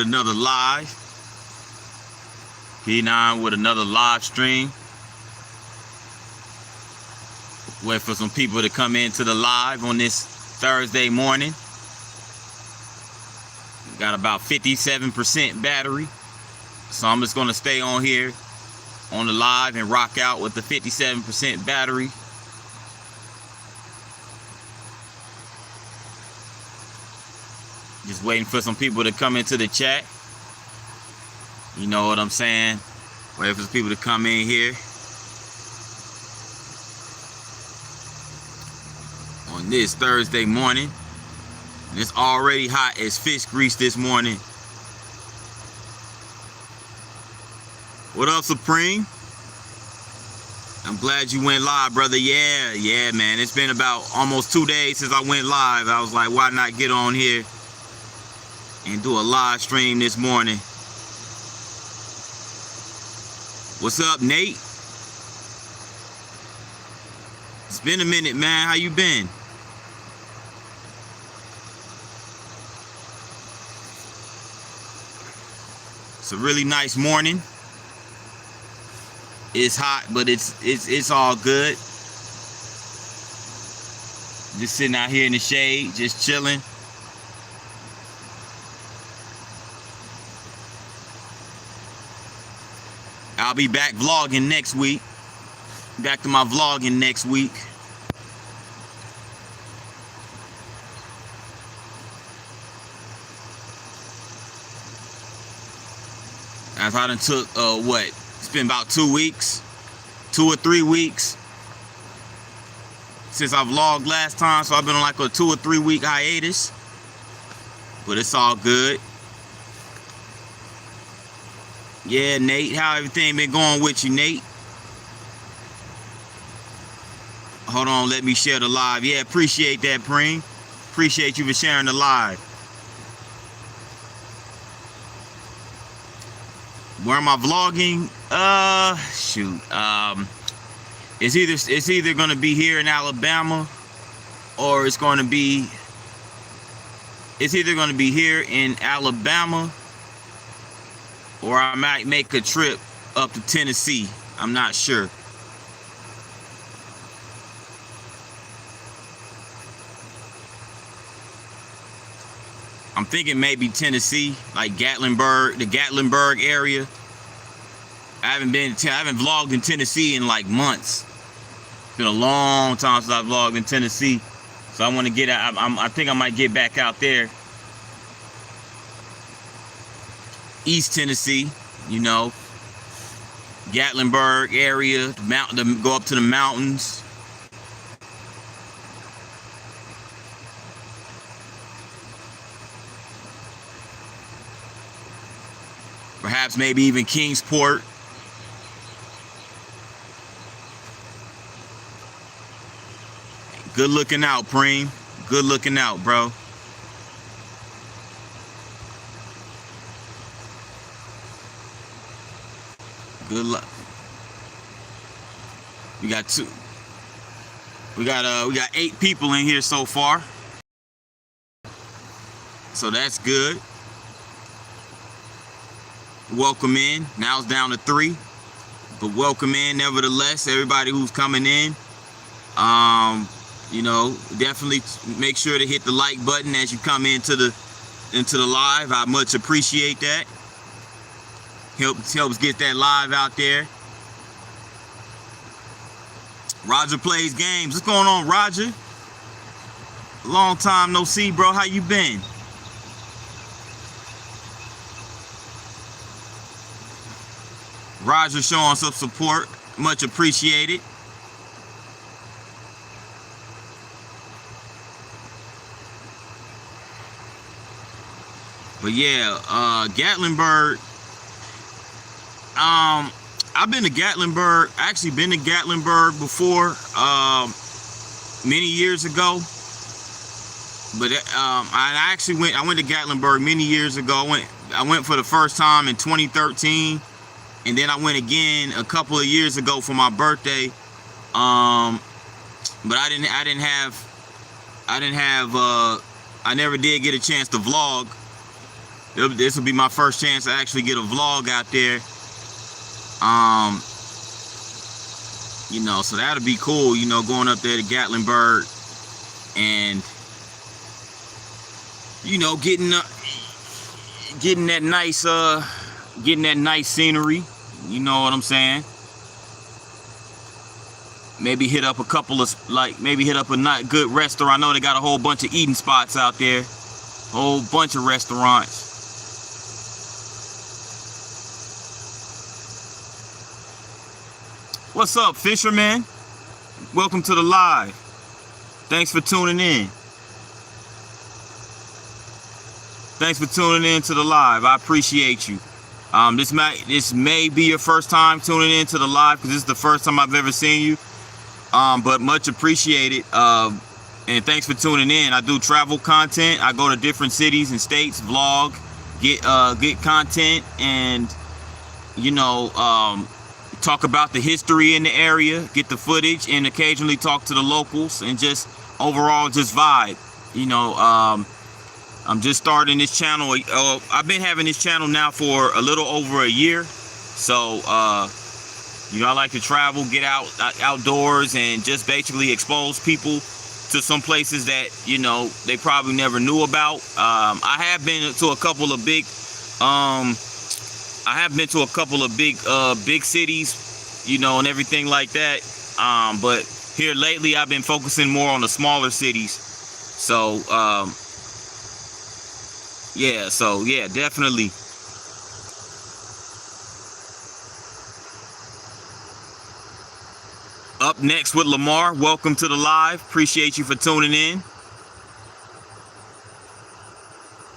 another live. P9 with another live stream. Wait for some people to come into the live on this Thursday morning. Got about 57% battery. So I'm just going to stay on here on the live and rock out with the 57% battery. Just waiting for some people to come into the chat. You know what I'm saying? Waiting for some people to come in here. On this Thursday morning. And it's already hot as fish grease this morning. What up, Supreme? I'm glad you went live, brother. Yeah, man. It's been about almost 2 days since I went live. I was like, why not get on here and do a live stream this morning? What's up, Nate? It's been a minute, man. How you been? It's a really nice morning. It's hot, but it's all good. Just sitting out here in the shade, just chilling. I'll be back vlogging next week. Back to my vlogging next week. I done took, what? It's been about 2 weeks, 2 or 3 weeks since I vlogged last time. So I've been on like a 2 or 3 week hiatus, but it's all good. Yeah, Nate, how everything been going with you, Nate? Hold on, let me share the live. Yeah, appreciate that, Preem. Appreciate you for sharing the live. Where am I vlogging? Shoot. It's either gonna be here in Alabama, or it's either gonna be here in Alabama, or I might make a trip up to Tennessee. I'm not sure. I'm thinking maybe Tennessee, like Gatlinburg, the Gatlinburg area. I haven't vlogged in Tennessee in like months. It's been a long time since I vlogged in Tennessee. So I want to get out. I think I might get back out there. East Tennessee, you know, Gatlinburg area, go up to the mountains. Perhaps maybe even Kingsport. Good looking out, Preem. Good looking out, bro. Good luck. We got 8 people in here so far. So that's good. Welcome in. Now it's down to 3, but welcome in nevertheless, everybody who's coming in. You know, definitely make sure to hit the like button as you come into the live. I much appreciate that. Helps get that live out there. Roger Plays Games. What's going on, Roger? Long time no see, bro. How you been? Roger showing some support. Much appreciated. But yeah, Gatlinburg. I've been to Gatlinburg. Actually been to Gatlinburg before, many years ago. But I went to Gatlinburg many years ago. I went for the first time in 2013. And then I went again a couple of years ago for my birthday. But I never did get a chance to vlog This will be my first chance to actually get a vlog out there. You know, so that'll be cool, you know, going up there to Gatlinburg and, you know, getting that nice scenery, you know what I'm saying? Maybe hit up a couple of, maybe hit up a not good restaurant. I know they got a whole bunch of eating spots out there, whole bunch of restaurants. What's up, fisherman? Welcome to the live. Thanks for tuning in. Thanks for tuning in to the live. I appreciate you. This may be your first time tuning in to the live because this is the first time I've ever seen you. But much appreciated. And thanks for tuning in. I do travel content. I go to different cities and states, vlog, get content, and you know, talk about the history in the area, get the footage, and occasionally talk to the locals, and just overall just vibe. You know, I'm just starting this channel. I've been having this channel now for a little over a year. So, you know, I like to travel, get outdoors, and just basically expose people to some places that, you know, they probably never knew about. I have been to a couple of big big cities, you know, and everything like that. But here lately, I've been focusing more on the smaller cities. So, yeah, definitely. Up next with Lamar. Welcome to the live. Appreciate you for tuning in.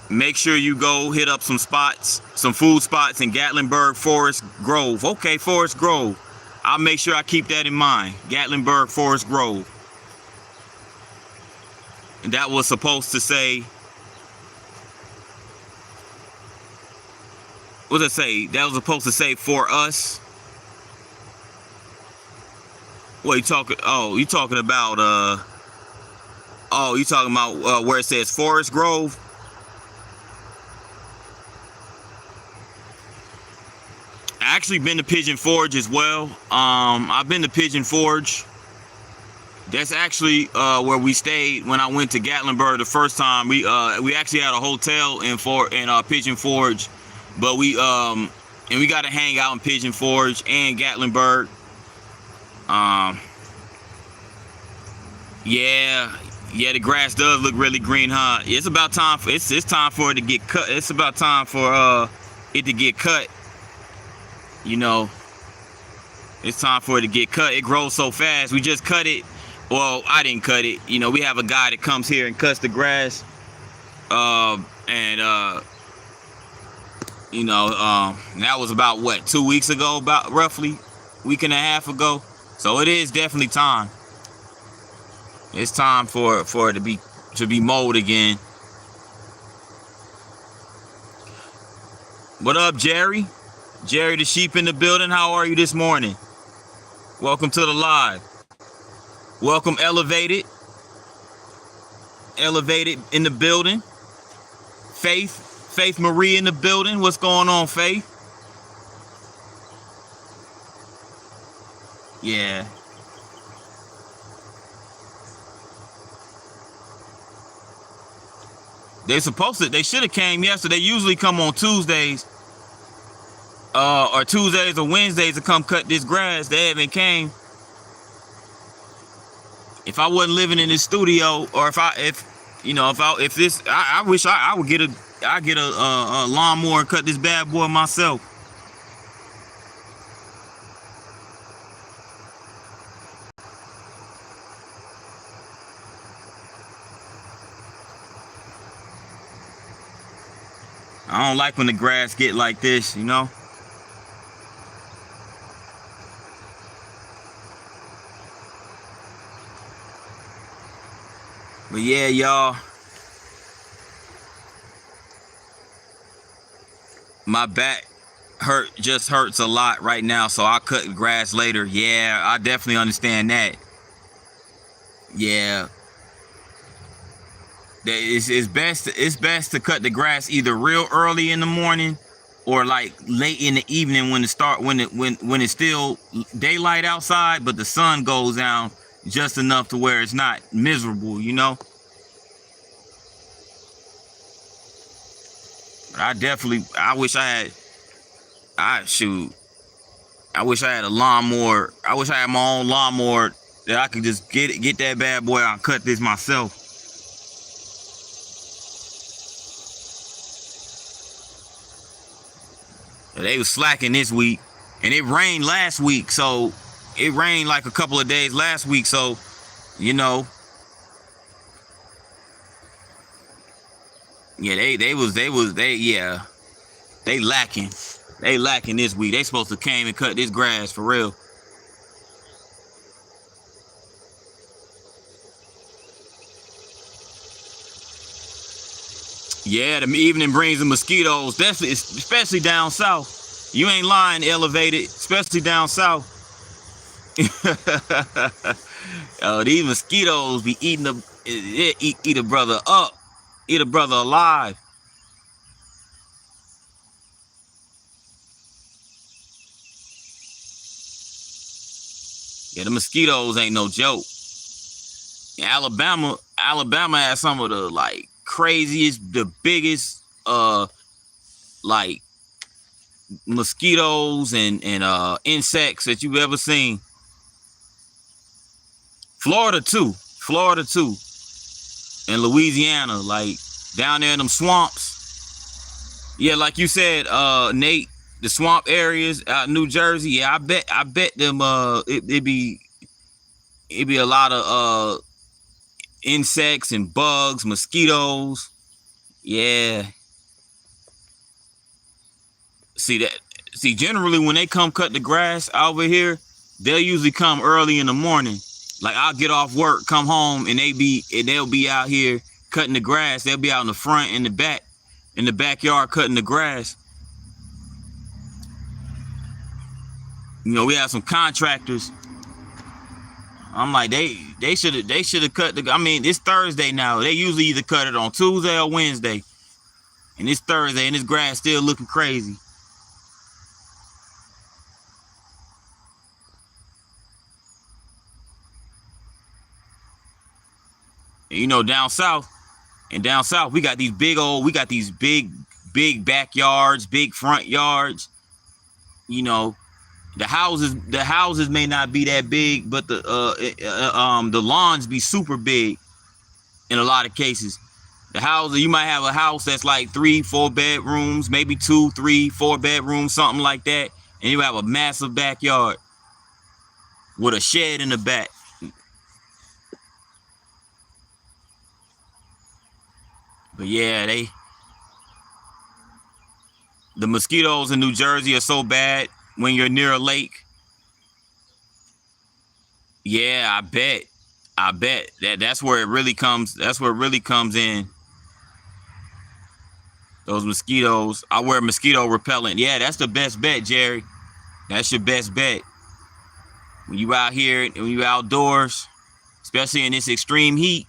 Make sure you go hit up some spots, some food spots in Gatlinburg, Forest Grove. Okay, Forest Grove. I'll make sure I keep that in mind. Gatlinburg, Forest Grove. And that was supposed to say, what did it say? That was supposed to say for us. What you talking? Oh, you talking about where it says Forest Grove? I actually been to Pigeon Forge as well. I've been to Pigeon Forge. That's actually where we stayed when I went to Gatlinburg the first time. We actually had a hotel in Pigeon Forge, but we got to hang out in Pigeon Forge and Gatlinburg. Yeah, the grass does look really green, huh? It's about time for it's time for it to get cut. It's about time for it to get cut. You know, it's time for it to get cut. It grows so fast. We just cut it. Well, I didn't cut it. You know, we have a guy that comes here and cuts the grass. You know, that was about what, 2 weeks ago, about roughly week and a half ago. So it is definitely time. It's time for it to be mowed again. What up, Jerry? Jerry the sheep in the building. How are you this morning? Welcome to the live. Welcome, Elevated in the building. Faith Marie in the building. What's going on, Faith? Yeah. They should have came yesterday. They usually come on Tuesdays. Or Tuesdays or Wednesdays to come cut this grass. They haven't came. If I wasn't living in this studio, or I wish I would get a lawnmower and cut this bad boy myself. I don't like when the grass get like this, you know. But yeah, y'all, my back hurts a lot right now, so I'll cut grass later. Yeah, I definitely understand that. Yeah. It's best to cut the grass either real early in the morning or like late in the evening when when it's still daylight outside, but the sun goes down just enough to where it's not miserable, you know. But I wish I had I shoot I wish I had a lawnmower. I wish I had my own lawnmower that I could just get that bad boy out and cut this myself. They was slacking this week, and it rained last week, so it rained like a couple of days last week, so you know, yeah, they lacking. They lacking this week. They supposed to came and cut this grass for real. Yeah, the evening brings the mosquitoes, definitely, especially down south. You ain't lying, elevated, especially down south. These mosquitoes be eating eat a brother up, eat a brother alive. Yeah, the mosquitoes ain't no joke. Alabama has some of the like craziest, the biggest like mosquitoes and insects that you've ever seen. Florida too, and Louisiana, like down there in them swamps. Yeah, like you said, Nate, the swamp areas out in New Jersey. Yeah, I bet them it'd be a lot of insects and bugs, mosquitoes. Yeah. See, generally when they come cut the grass over here, they'll usually come early in the morning. Like I'll get off work, come home, and they'll be out here cutting the grass. They'll be out in the front and the back, in the backyard cutting the grass. You know, we have some contractors. I'm like, they should have cut the. I mean, it's Thursday now. They usually either cut it on Tuesday or Wednesday, and it's Thursday, and this grass still looking crazy. And, you know, down south, we got these big backyards, big front yards. You know, the houses may not be that big, but the lawns be super big in a lot of cases. The houses, you might have a house that's like 3-4 bedrooms, maybe 2-3-4 bedrooms, something like that, and you have a massive backyard with a shed in the back. But yeah, the mosquitoes in New Jersey are so bad when you're near a lake. Yeah, I bet that's where it really comes. That's where it really comes in. Those mosquitoes. I wear mosquito repellent. Yeah, that's the best bet, Jerry. That's your best bet. When you out here, when you outdoors, especially in this extreme heat.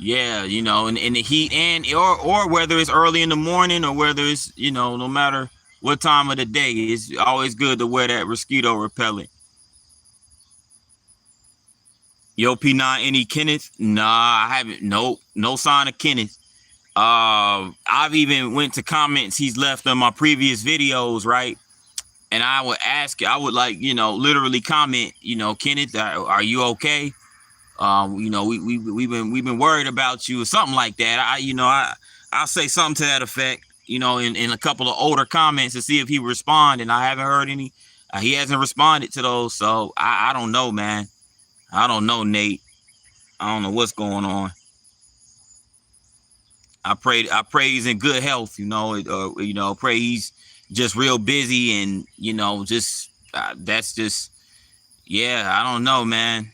Yeah, you know, in the heat, and or whether it's early in the morning or whether it's, you know, no matter what time of the day, it's always good to wear that mosquito repellent. Yo, P9, any Kenneth? Nah, I haven't. Nope, no sign of Kenneth. I've even went to comments he's left on my previous videos, right? And I would like, you know, literally comment, you know, Kenneth, are you okay? You know, we've been worried about you or something like that. I'll say something to that effect, you know, in a couple of older comments to see if he respond, and I haven't heard any. He hasn't responded to those, so I don't know, man. I don't know, Nate. I don't know what's going on. I pray he's in good health, you know, pray he's just real busy, and, you know, just that's just, yeah, I don't know, man.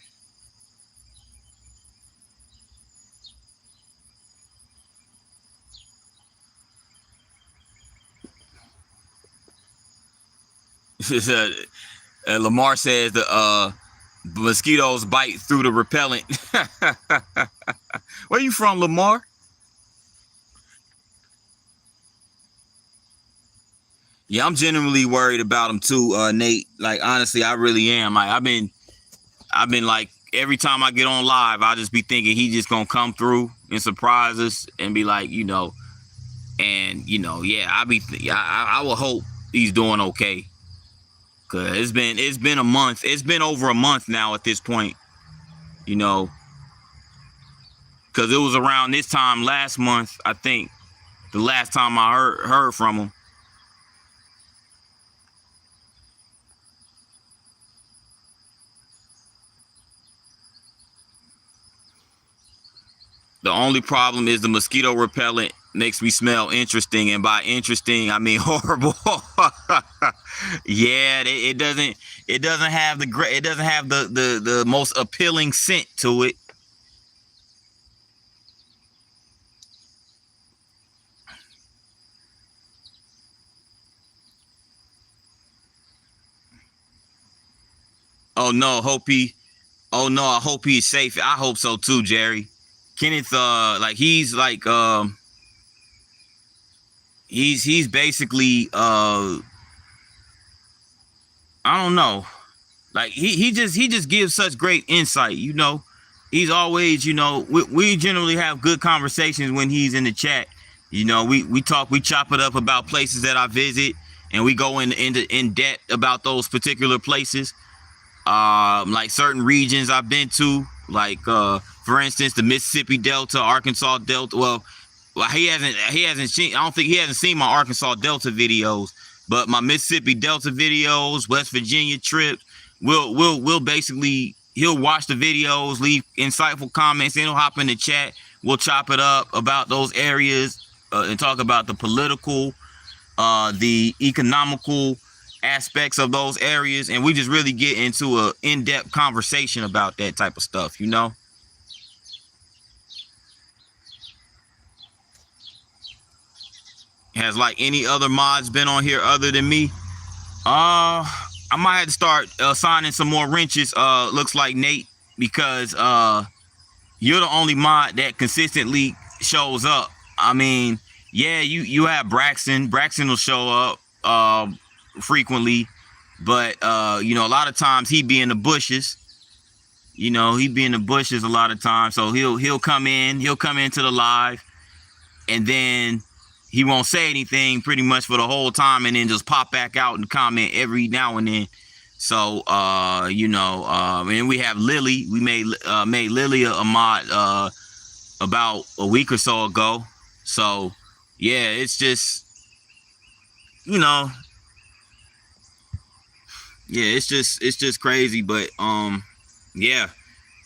Lamar says the mosquitoes bite through the repellent. Where you from, Lamar? Yeah, I'm genuinely worried about him too, Nate. Like honestly, I really am. Like I've been like every time I get on live, I just be thinking he just gonna come through and surprise us and be like, yeah, I will hope he's doing okay. Cause it's been a month. It's been over a month now at this point, you know. Cause it was around this time last month, I think, the last time I heard from him. The only problem is the mosquito repellent makes me smell interesting, and by interesting I mean horrible. Yeah, it doesn't have the most appealing scent to it. Oh no, I hope he's safe. I hope so too, Jerry. Kenneth, he's basically I don't know. Like he just gives such great insight, you know. He's always, we generally have good conversations when he's in the chat. You know, we chop it up about places that I visit, and we go in depth about those particular places. Like certain regions I've been to, like for instance, the Mississippi Delta, Arkansas Delta. Well, he hasn't seen. I don't think he hasn't seen my Arkansas Delta videos, but my Mississippi Delta videos, West Virginia trips. We'll basically, he'll watch the videos, leave insightful comments, then he'll hop in the chat. We'll chop it up about those areas and talk about the political, the economical aspects of those areas, and we just really get into a in-depth conversation about that type of stuff, you know. Has like any other mods been on here other than me? I might have to start assigning some more wrenches, looks like, Nate, because you're the only mod that consistently shows up. I mean, yeah, you have Braxton will show up frequently, but a lot of times he be in the bushes. He be in the bushes a lot of times, so he'll come into the live, and then he won't say anything pretty much for the whole time, and then just pop back out and comment every now and then. So and we have Lily. We made Lily a mod about a week or so ago. So yeah, it's just it's just crazy. But yeah,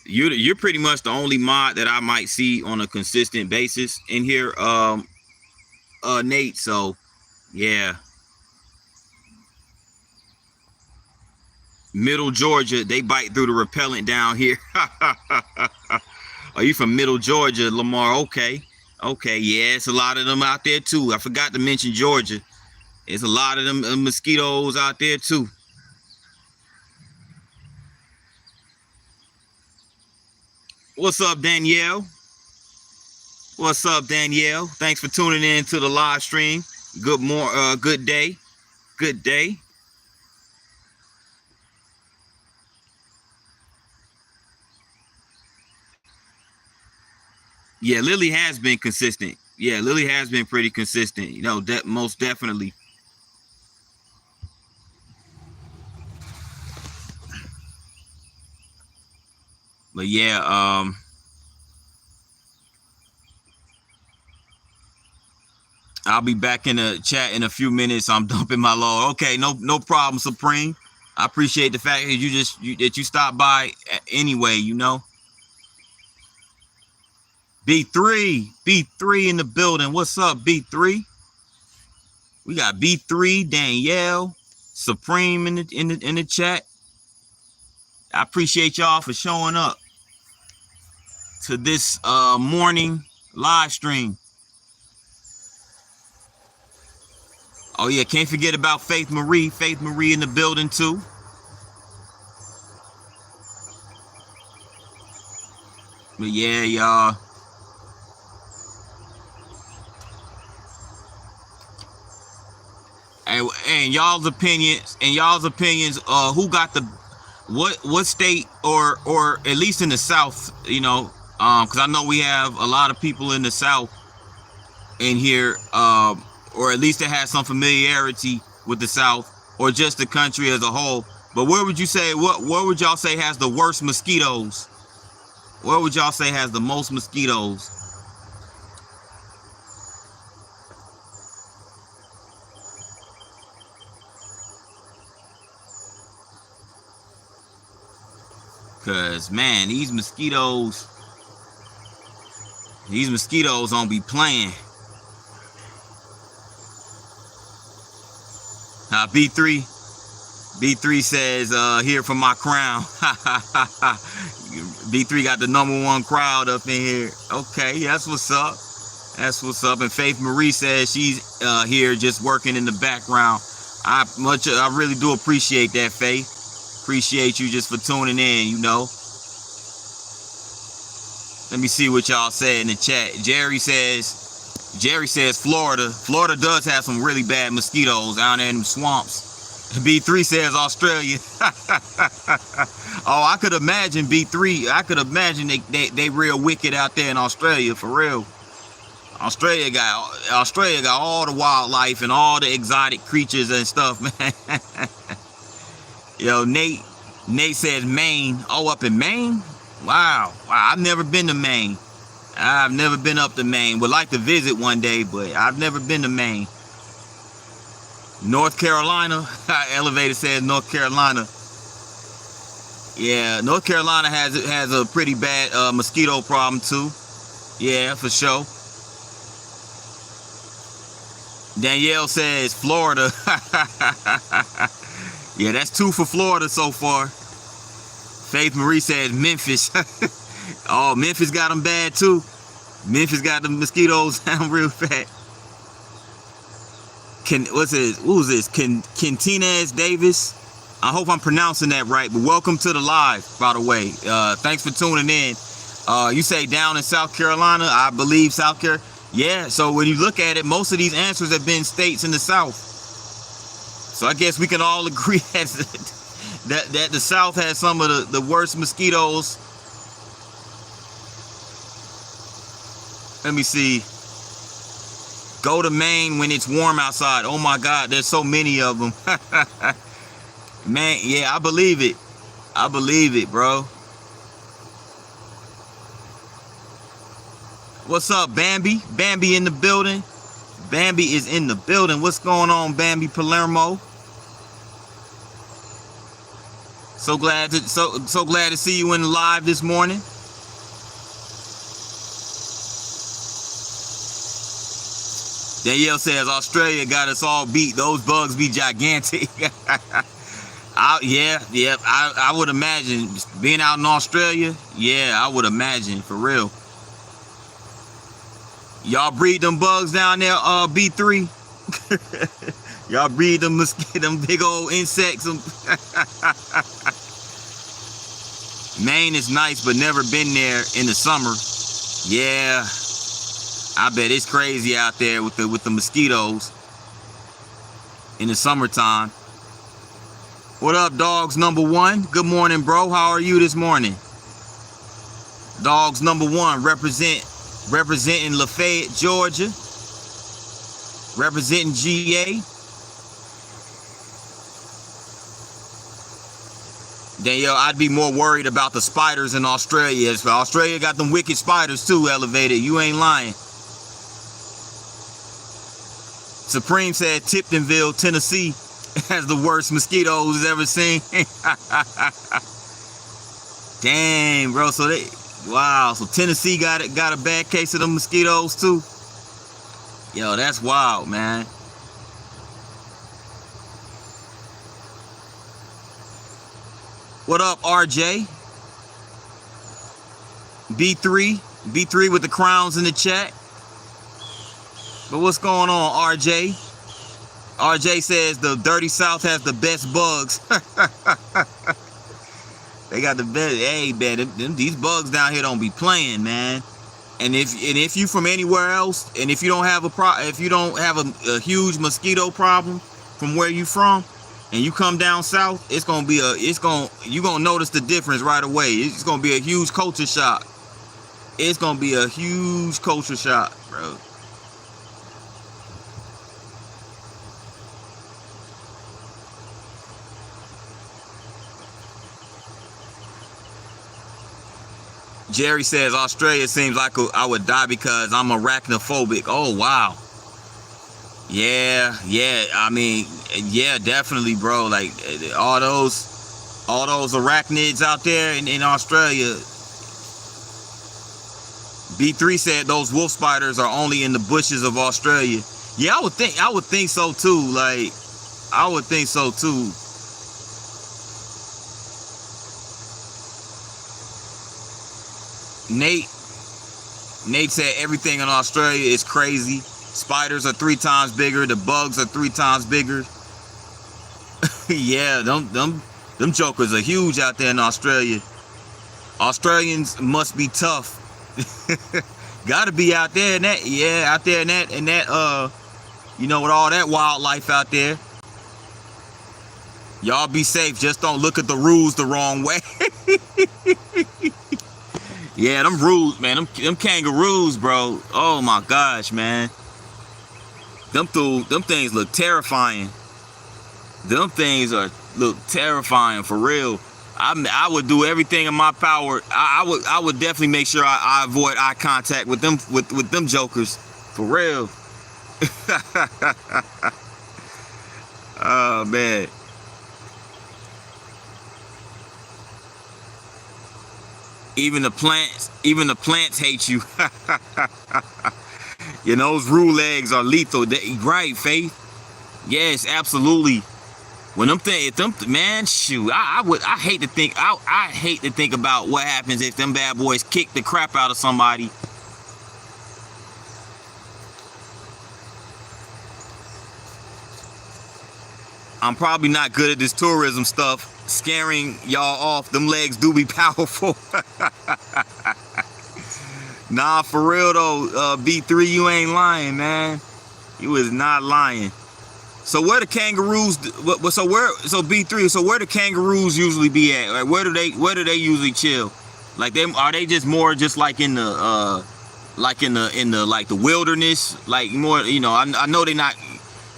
you're pretty much the only mod that I might see on a consistent basis in here, Nate. So yeah. Middle Georgia, they bite through the repellent down here. Are you from Middle Georgia, Lamar? Okay, yeah, it's a lot of them out there too. I forgot to mention Georgia. There's a lot of them mosquitoes out there too. What's up, Danielle? What's up, Danielle? Thanks for tuning in to the live stream. Good day. Good day. Yeah, Lily has been consistent. Yeah, Lily has been pretty consistent. Most definitely. But yeah, I'll be back in the chat in a few minutes. I'm dumping my load. Okay, no problem, Supreme. I appreciate the fact that you stopped by anyway. B3 in the building. What's up, B3? We got B3, Danielle, Supreme in the chat. I appreciate y'all for showing up to this morning live stream. Oh yeah, can't forget about Faith Marie. Faith Marie in the building too. But yeah, y'all. And y'all's opinions, who got the what state, or at least in the South, you know, because I know we have a lot of people in the South in here, or at least that has some familiarity with the South, or just the country as a whole. But where would you say, what would y'all say has the worst mosquitoes? Where would y'all say has the most mosquitoes? Cause man, these mosquitoes don't be playing. B3 says, here for my crown. B3 got the #1 crowd up in here. Okay, that's what's up. That's what's up. And Faith Marie says she's here just working in the background. I really do appreciate that, Faith. Appreciate you just for tuning in, you know. Let me see what y'all said in the chat. Jerry says Florida. Florida does have some really bad mosquitoes down there in the swamps. B3 says Australia. Oh, I could imagine B3. I could imagine they real wicked out there in Australia, for real. Australia got all the wildlife and all the exotic creatures and stuff, man. Yo, Nate says Maine. Oh, up in Maine? Wow. I've never been to Maine. I've never been up to Maine. Would like to visit one day, but I've never been to Maine. North Carolina. Elevator says North Carolina. Yeah, North Carolina has a pretty bad mosquito problem too. Yeah, for sure. Danielle says Florida. Yeah, that's 2 for Florida so far. Faith Marie says Memphis. Oh, Memphis got them bad too. Memphis got the mosquitoes down real bad. Who's this? Quintinez Davis. I hope I'm pronouncing that right. But welcome to the live, by the way. Thanks for tuning in. You say down in South Carolina. I believe South Carolina. Yeah, so when you look at it, most of these answers have been states in the South. So I guess we can all agree that the South has some of the worst mosquitoes. Let me see. Go to Maine when it's warm outside. Oh my God, there's so many of them. Man, yeah, I believe it. I believe it, bro. What's up, Bambi? Bambi in the building. Bambi is in the building. What's going on, Bambi Palermo? So glad to see you in the live this morning. Danielle says Australia got us all beat. Those bugs be gigantic. I would imagine being out in Australia. Yeah, I would imagine, for real. Y'all breed them bugs down there, B3? Y'all breed them big old insects. Maine is nice, but never been there in the summer. Yeah, I bet it's crazy out there with the mosquitoes in the summertime. What up, Dogs #1? Good morning, bro. How are you this morning? Dogs #1 representing Lafayette, Georgia. Representing GA. Danielle, I'd be more worried about the spiders in Australia. Australia got them wicked spiders too, Elevated. You ain't lying. Supreme said Tiptonville, Tennessee has the worst mosquitoes he's ever seen. Dang, bro. So Tennessee got a bad case of the mosquitoes too. Yo, that's wild, man. What up, RJ? B3 with the crowns in the chat. But what's going on, RJ? RJ says the dirty South has the best bugs. They got the best. Hey, man, these bugs down here don't be playing, man. And if you from anywhere else, and if you don't have a huge mosquito problem, from where you from, and you come down south, you're gonna notice the difference right away. It's gonna be a huge culture shock. It's gonna be a huge culture shock, bro. Jerry says Australia seems like I would die because I'm arachnophobic. Oh wow. Yeah. I mean, yeah, definitely, bro. Like all those arachnids out there in Australia. B3 said those wolf spiders are only in the bushes of Australia. Yeah, I would think so too. Like, I would think so too. Nate said everything in Australia is crazy. Spiders are 3 times bigger. The bugs are 3 times bigger. Yeah, them jokers are huge out there in Australia. Australians must be tough. Gotta be out there in that, yeah, out there in that, you know, with all that wildlife out there. Y'all be safe. Just don't look at the rules the wrong way. Yeah, them rules, man. Them kangaroos, bro. Oh my gosh, man. Them things look terrifying. Them things look terrifying for real. I would do everything in my power. I would definitely make sure I avoid eye contact with them jokers. For real. Oh man. Even the plants hate you. You know, those rule eggs are lethal. Right, Faith? Yes, absolutely. When man, shoot, I hate to think about what happens if them bad boys kick the crap out of somebody. I'm probably not good at this tourism stuff. Scaring y'all off. Them legs do be powerful. Nah, for real though, B3, you ain't lying, man. You is not lying. So where the kangaroos? So B3. So where the kangaroos usually be at? Like where do they usually chill? Like are they just more just like in the like the wilderness? Like more, you know? I know they not.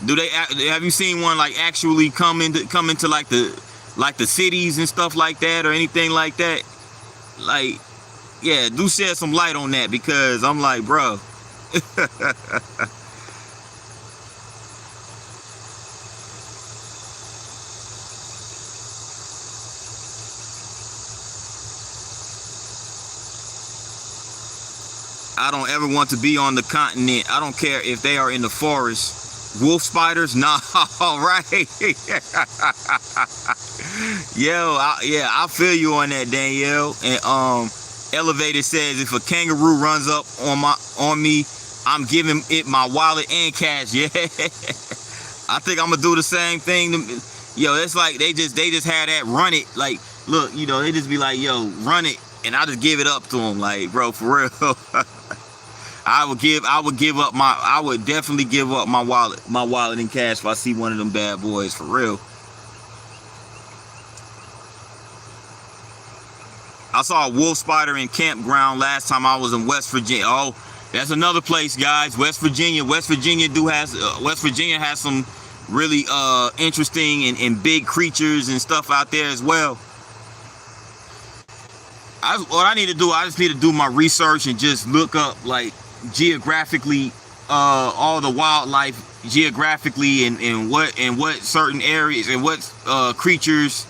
Do they? Have you seen one like actually come into like the cities and stuff like that or anything like that? Like, yeah, do shed some light on that, because I'm like, bro. I don't ever want to be on the continent. I don't care if they are in the forest. Wolf spiders? Nah, right. Yo, I feel you on that, Danielle. And Elevated says if a kangaroo runs up on me, I'm giving it my wallet and cash. Yeah. I think I'm gonna do the same thing. Yo, it's like they just had that run it. Like, look, you know, they just be like, yo, run it, and I just give it up to them. Like, bro, for real. I would definitely give up my wallet and cash if I see one of them bad boys, for real. I saw a wolf spider in campground last time I was in West Virginia. Oh, that's another place, guys. West Virginia has some really interesting and big creatures and stuff out there as well. What I need to do, I just need to do my research and just look up, like, geographically, all the wildlife geographically, and what certain areas and what creatures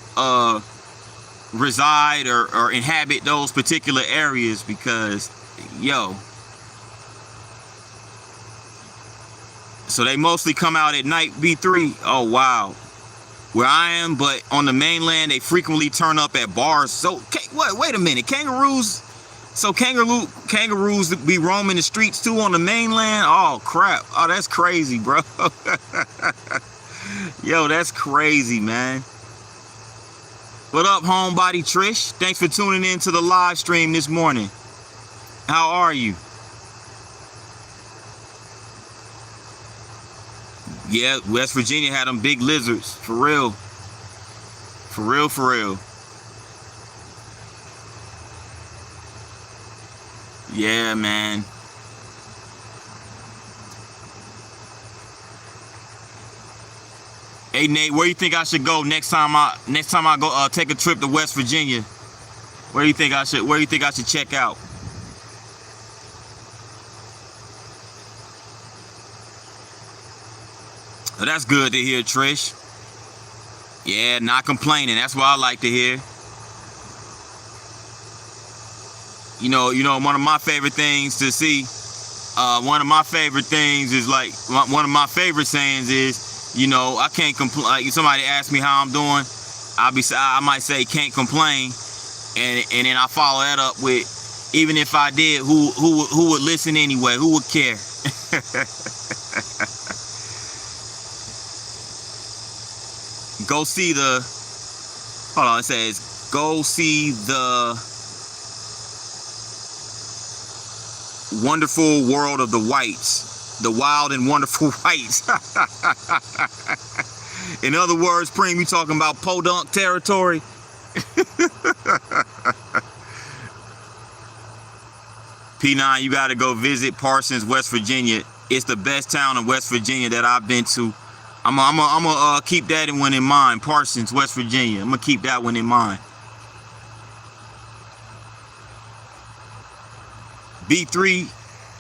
reside or inhabit those particular areas, because yo, so they mostly come out at night, B3. Oh wow. Where I am, but on the mainland, they frequently turn up at bars. So, wait a minute, kangaroos? So kangaroos be roaming the streets too on the mainland? Oh crap! Oh, that's crazy, bro. Yo, that's crazy, man. What up, homebody Trish? Thanks for tuning in to the live stream this morning. How are you? Yeah, West Virginia had them big lizards. For real. For real, for real. Yeah, man. Hey Nate, where you think I should go next time I go take a trip to West Virginia? Where do you think I should check out? Oh, that's good to hear, Trish. Yeah, not complaining. That's what I like to hear. You know, one of my favorite things to see, one of my favorite things is like, one of my favorite sayings is, you know, I can't complain. Like, if somebody asks me how I'm doing, I might say can't complain, and then I follow that up with, even if I did, who would listen anyway? Who would care? Go see the, hold on, it says, go see the wonderful world of the whites, the wild and wonderful whites. In other words, Preem, you talking about podunk territory? P9, you got to go visit Parsons, West Virginia. It's the best town in West Virginia that I've been to. I'm gonna keep that one in mind. Parsons, West Virginia. I'm gonna keep that one in mind. B3,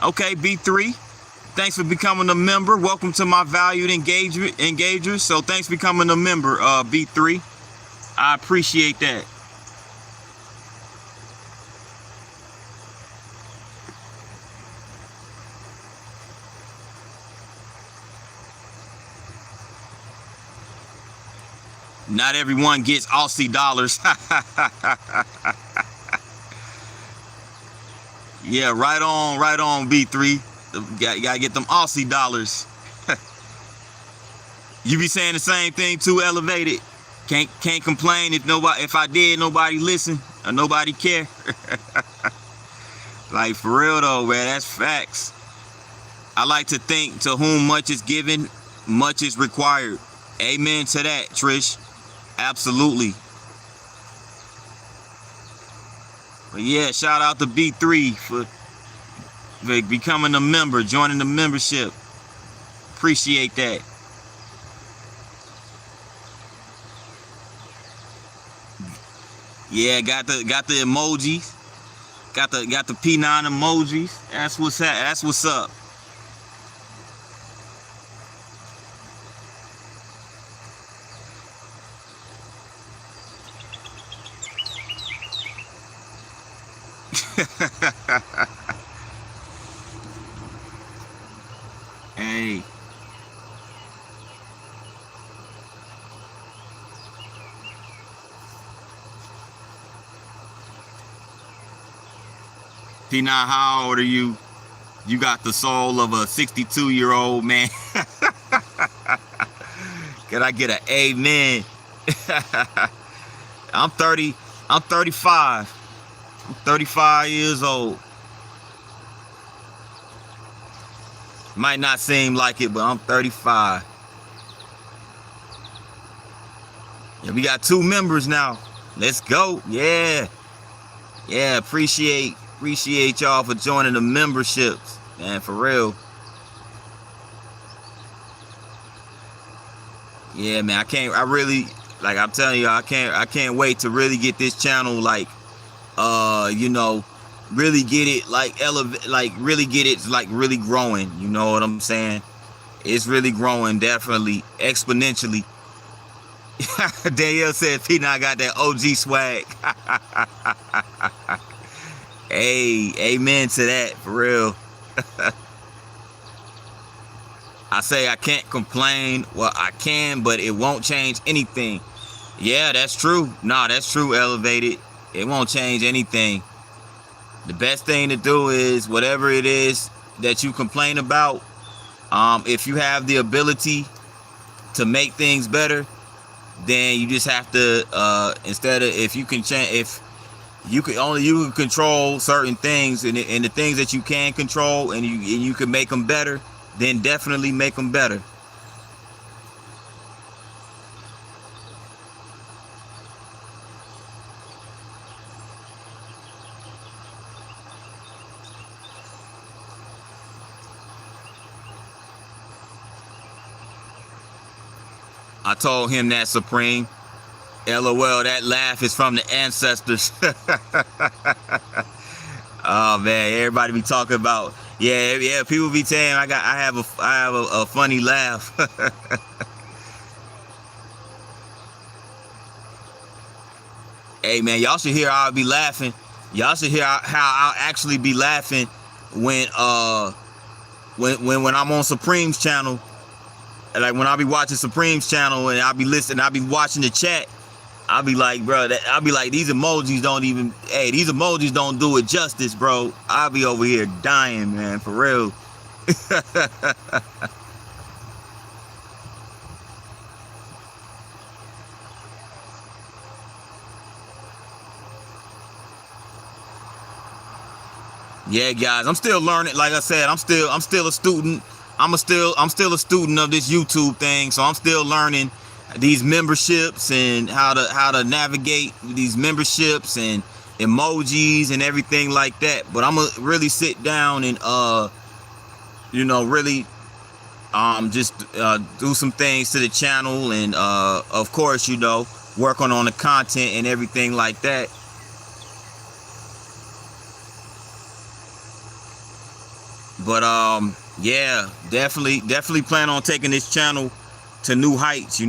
okay, B3. Thanks for becoming a member. Welcome to my valued engagers. So thanks for becoming a member, B3. I appreciate that. Not everyone gets Aussie dollars. Yeah, right on, B3. You gotta get them Aussie dollars. You be saying the same thing too, Elevated. Can't complain if I did, nobody listen or nobody care. Like, for real though, man, that's facts. I like to think, to whom much is given, much is required. Amen to that, Trish. Absolutely. But yeah, shout out to B3 for becoming a member, joining the membership. Appreciate that. Yeah, got the emojis. Got the P9 emojis. That's what's up. Hey. P9, how old are you? You got the soul of a 62-year-old man. Can I get an amen? I'm 35. I'm 35 years old. Might not seem like it, but I'm 35. Yeah, we got 2 members now. Let's go. Yeah. Yeah, appreciate y'all for joining the memberships, man, for real. Yeah, man, I'm telling you, I can't wait to really get this channel, like, you know, really get it, like, really get it, like, really growing. You know what I'm saying? It's really growing, definitely, exponentially. Danielle said P9 got that OG swag. Hey, amen to that, for real. I say I can't complain. Well, I can, but it won't change anything. Yeah, that's true. Nah, that's true, Elevated. It won't change anything. The best thing to do is whatever it is that you complain about, if you have the ability to make things better, then you just have to, instead of, if you can change, if you can control certain things, and the things that you can control, and you can make them better, then definitely make them better. I told him that, Supreme. LOL, that laugh is from the ancestors. Oh man, everybody be talking about, yeah, people be saying I have a funny laugh. Hey man, y'all should hear how I'll be laughing. Y'all should hear how I'll actually be laughing when when I'm on Supreme's channel. Like when I be watching Supreme's channel and I'll be listening, I'll be watching the chat. I'll be like, bro, I'll be like, these emojis don't do it justice, bro. I'll be over here dying, man, for real. Yeah, guys, I'm still learning. Like I said, I'm still a student. I'm still a student of this YouTube thing, so I'm still learning these memberships and how to navigate these memberships and emojis and everything like that. But I'm gonna really sit down and really just do some things to the channel and of course, work on the content and everything like that. But yeah, definitely plan on taking this channel to new heights,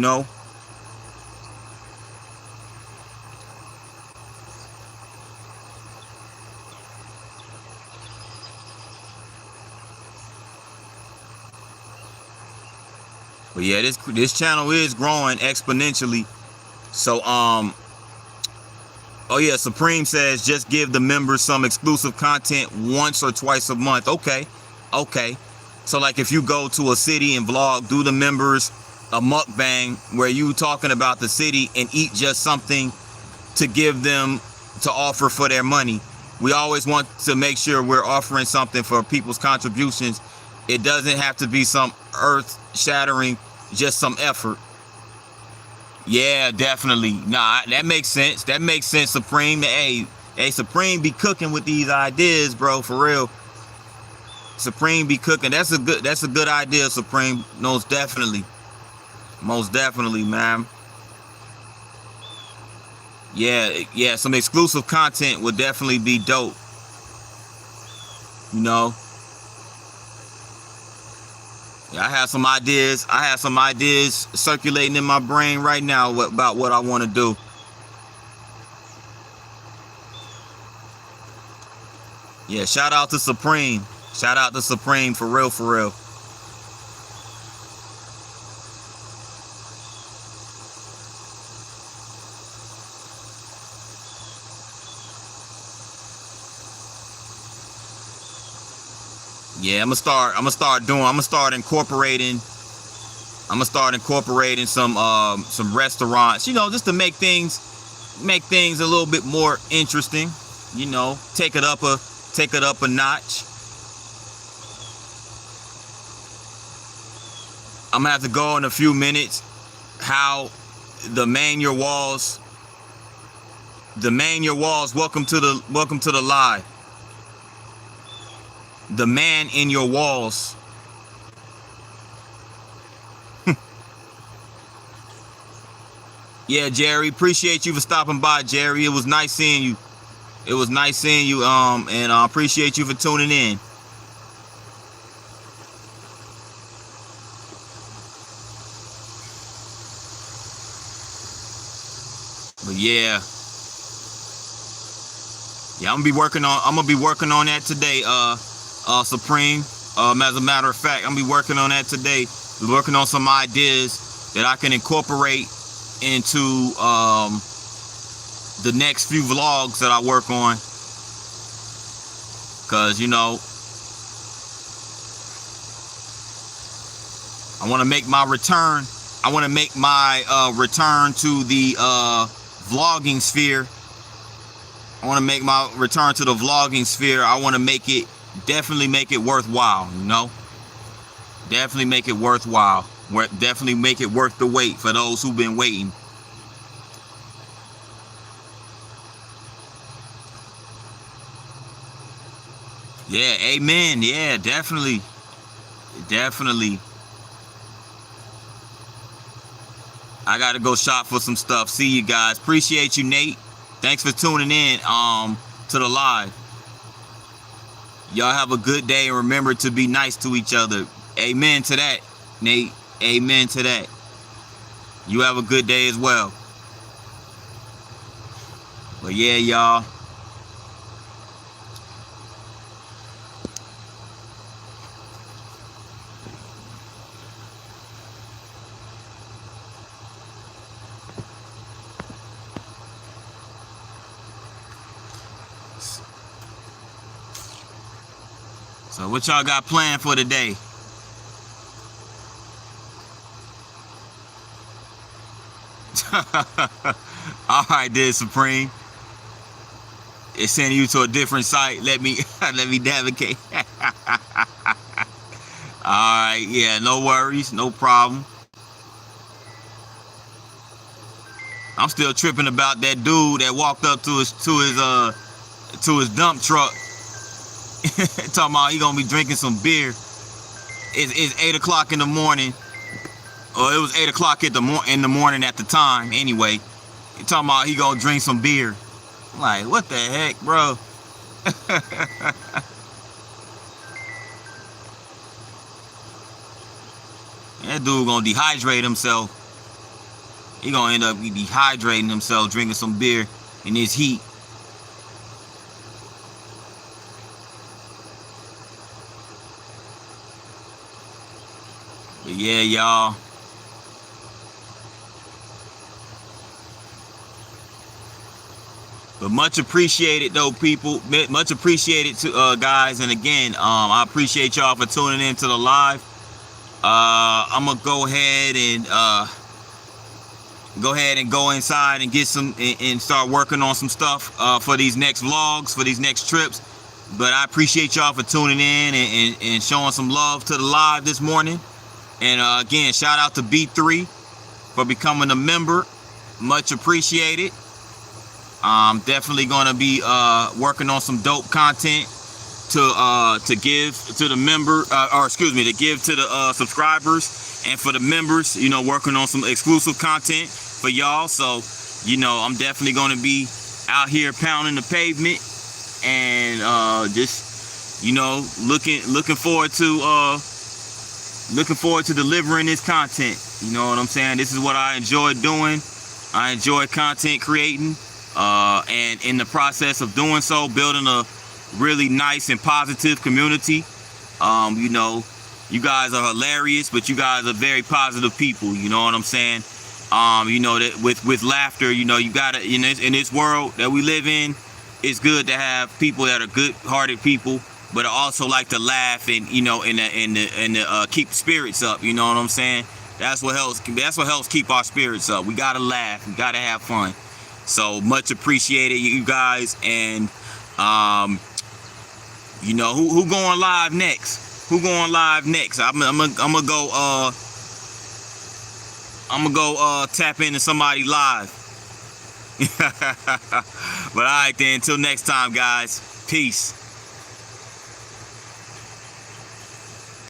But yeah, this channel is growing exponentially. So oh yeah, Supreme says just give the members some exclusive content once or twice a month. Okay. So like if you go to a city and vlog, do the members a mukbang where you talking about the city and eat just something to give them to offer for their money. We always want to make sure we're offering something for people's contributions. It doesn't have to be some earth-shattering, just some effort. Yeah, definitely. Nah, that makes sense. That makes sense, Supreme. Hey, Supreme be cooking with these ideas, bro, for real. Supreme be cooking. That's a good idea, Supreme. Most definitely, man. Yeah, some exclusive content would definitely be dope. Yeah, I have some ideas. Circulating in my brain right now about what I want to do. Yeah, shout out to Supreme. Shout out to Supreme, for real. Yeah, I'm gonna start incorporating some restaurants, just to make things a little bit more interesting, take it up a notch. I'm gonna have to go in a few minutes how the man your walls, welcome to the live. The man in your walls. Yeah, Jerry, appreciate you for stopping by, Jerry. It was nice seeing you. And I appreciate you for tuning in. But yeah, I'm gonna be working on that today, Supreme. As a matter of fact, I'm gonna be working on that today. Working on some ideas that I can incorporate into the next few vlogs that I work on. Cause I want to make my return. I want to make my return to the vlogging sphere. I want to make my return to the vlogging sphere. I want to definitely make it worthwhile, Definitely make it worthwhile. Definitely make it worth the wait for those who've been waiting. Yeah, amen. Yeah, definitely. I gotta go shop for some stuff. See you guys. Appreciate you, Nate. Thanks for tuning in to the live. Y'all have a good day, and remember to be nice to each other. Amen to that, Nate. Amen to that. You have a good day as well. But yeah, y'all. So what y'all got planned for today? All right, then, Supreme. It's sending you to a different site. Let me navigate. All right, yeah, no worries, no problem. I'm still tripping about that dude that walked up to his dump truck, talking about he gonna be drinking some beer. It's 8 o'clock in the morning, or it was 8 o'clock in the morning at the time. Anyway, he talking about he gonna drink some beer. I'm like, what the heck, bro? That dude gonna dehydrate himself. He gonna end up dehydrating himself, drinking some beer in this heat. But yeah, y'all. But much appreciated though, people. Much appreciated to guys. And again, I appreciate y'all for tuning in to the live. I'm gonna go ahead and go inside and get some and start working on some stuff for these next vlogs, for these next trips. But I appreciate y'all for tuning in and showing some love to the live this morning. And again, shout out to B3 for becoming a member. Much appreciated. I'm definitely gonna be working on some dope content to give to the member, to give to the subscribers, and for the members, you know, working on some exclusive content for y'all. So, you know, I'm definitely gonna be out here pounding the pavement, and just, you know, looking forward to delivering this content. You know what I'm saying? This is what I enjoy doing. I enjoy content creating, and in the process of doing so, building a really nice and positive community. You know, you guys are hilarious, but you guys are very positive people. You know what I'm saying? You know that with laughter, you know, you gotta, in this world that we live in, it's good to have people that are good-hearted people, but also like to laugh and, you know, and keep spirits up. You know what I'm saying? That's what helps keep our spirits up. We gotta laugh. We gotta have fun. So much appreciated, you guys. And you know, who going live next? Who going live next? I'm gonna go tap into somebody live. But all right then, until next time, guys. Peace.